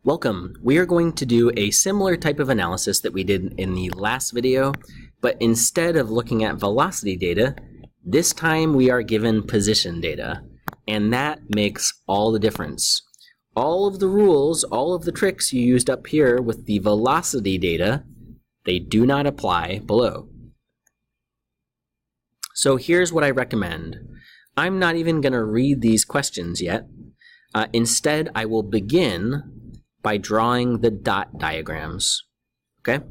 Welcome. We are going to do a similar type of analysis that we did in the last video, but instead of looking at velocity data, this time we are given position data, and that makes all the difference. All of the rules, all of the tricks you used up here with the velocity data, they do not apply below. So here's what I recommend. I'm not even going to read these questions yet. Instead, I will begin by drawing the dot diagrams. Okay?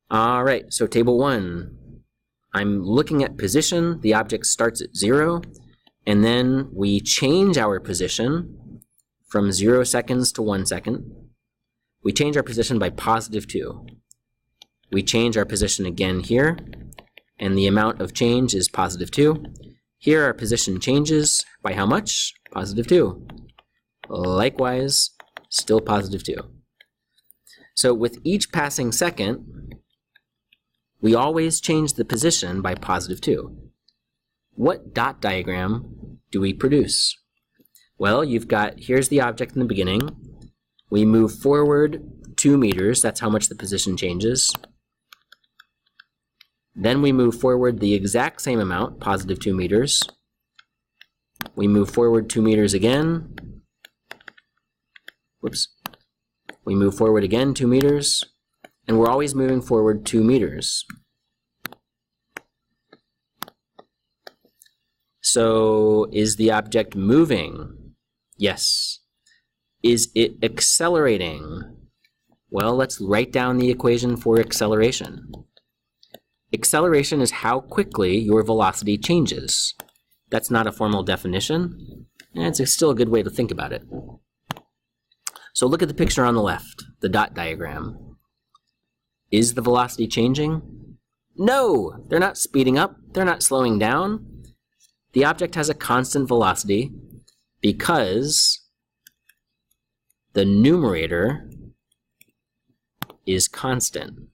All right, so table 1. I'm looking at position. The object starts at 0, and then we change our position from 0 seconds to 1 second. We change our position by +2. We change our position again here, and the amount of change is +2. Here our position changes by how much? +2. Likewise, still +2. So with each passing second, we always change the position by +2. What dot diagram do we produce? Well, here's the object in the beginning. We move forward 2 meters, that's how much the position changes. Then we move forward the exact same amount, +2 meters. We move forward 2 meters again. Whoops. We move forward again 2 meters, and we're always moving forward 2 meters. So, is the object moving? Yes. Is it accelerating? Well, let's write down the equation for acceleration. Acceleration is how quickly your velocity changes. That's not a formal definition, and it's still a good way to think about it. So look at the picture on the left, the dot diagram. Is the velocity changing? No! They're not speeding up, they're not slowing down. The object has a constant velocity because the numerator is constant.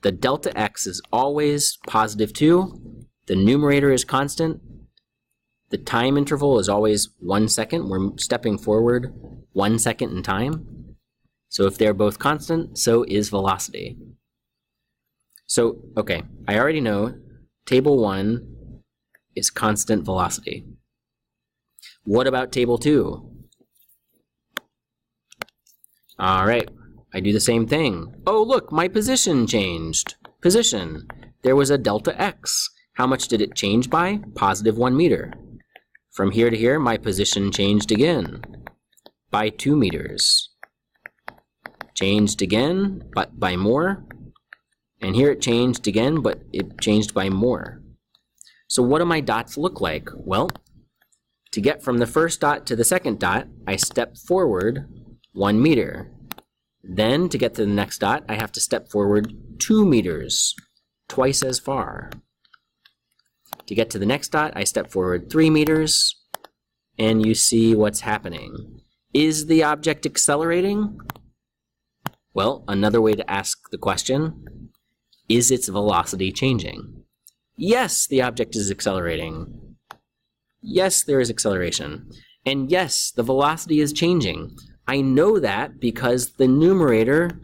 The delta x is always +2. The numerator is constant. The time interval is always 1 second. We're stepping forward 1 second in time. So if they're both constant, so is velocity. So, okay, I already know table 1 is constant velocity. What about table 2? All right, I do the same thing. Oh, look, my position changed. Position. There was a delta x. How much did it change by? +1 meter. From here to here, my position changed again by 2 meters. Changed again, but by more. And here it changed again, but it changed by more. So what do my dots look like? Well, to get from the first dot to the second dot, I step forward 1 meter. Then, to get to the next dot, I have to step forward 2 meters, twice as far. To get to the next dot, I step forward 3 meters, and you see what's happening. Is the object accelerating? Well, another way to ask the question, is its velocity changing? Yes, the object is accelerating. Yes, there is acceleration. And yes, the velocity is changing. I know that because the numerator,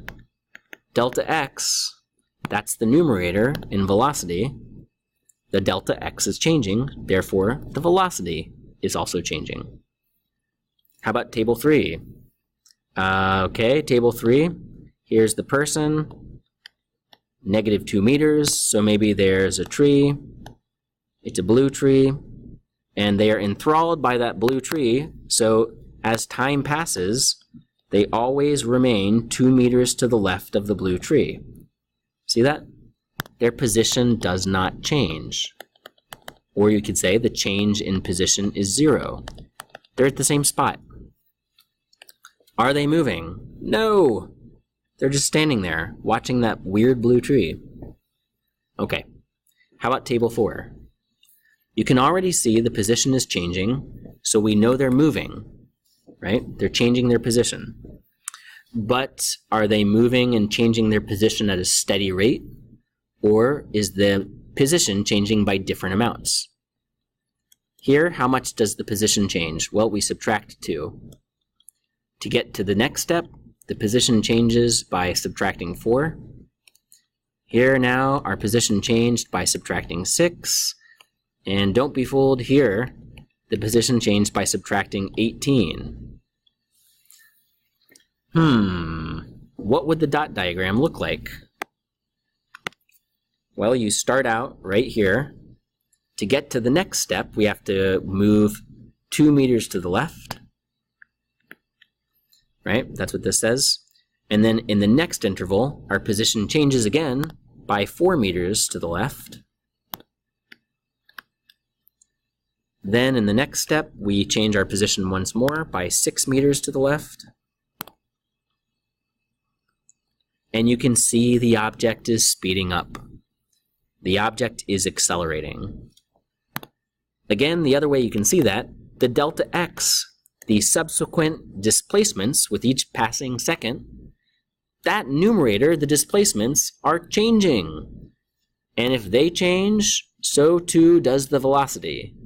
delta x, that's the numerator in velocity. The delta x is changing, therefore the velocity is also changing. How about table 3? Okay, table 3. Here's the person, -2 meters, so maybe there's a tree. It's a blue tree, and they are enthralled by that blue tree, so as time passes, they always remain 2 meters to the left of the blue tree. See that? Their position does not change. Or you could say the change in position is 0. They're at the same spot. Are they moving? No! They're just standing there, watching that weird blue tree. Okay, how about table 4? You can already see the position is changing, so we know they're moving, right? They're changing their position. But are they moving and changing their position at a steady rate? Or is the position changing by different amounts? Here, how much does the position change? Well, we subtract 2. To get to the next step, the position changes by subtracting 4. Here now, our position changed by subtracting 6. And don't be fooled here, the position changed by subtracting 18. What would the dot diagram look like? Well, you start out right here. To get to the next step, we have to move 2 meters to the left. Right? That's what this says. And then in the next interval, our position changes again by 4 meters to the left. Then in the next step, we change our position once more by 6 meters to the left. And you can see the object is speeding up. The object is accelerating. Again, the other way you can see that, the delta x, the subsequent displacements with each passing second, that numerator, the displacements, are changing. And if they change, so too does the velocity.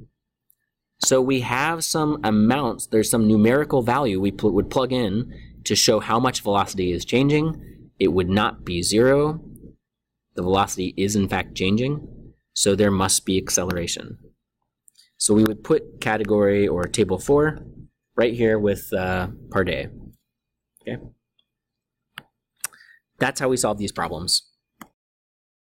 So we have some amounts, there's some numerical value we would plug in to show how much velocity is changing. It would not be 0. The velocity is in fact changing, so there must be acceleration. So we would put category or table 4 right here with Pardee. Okay? That's how we solve these problems.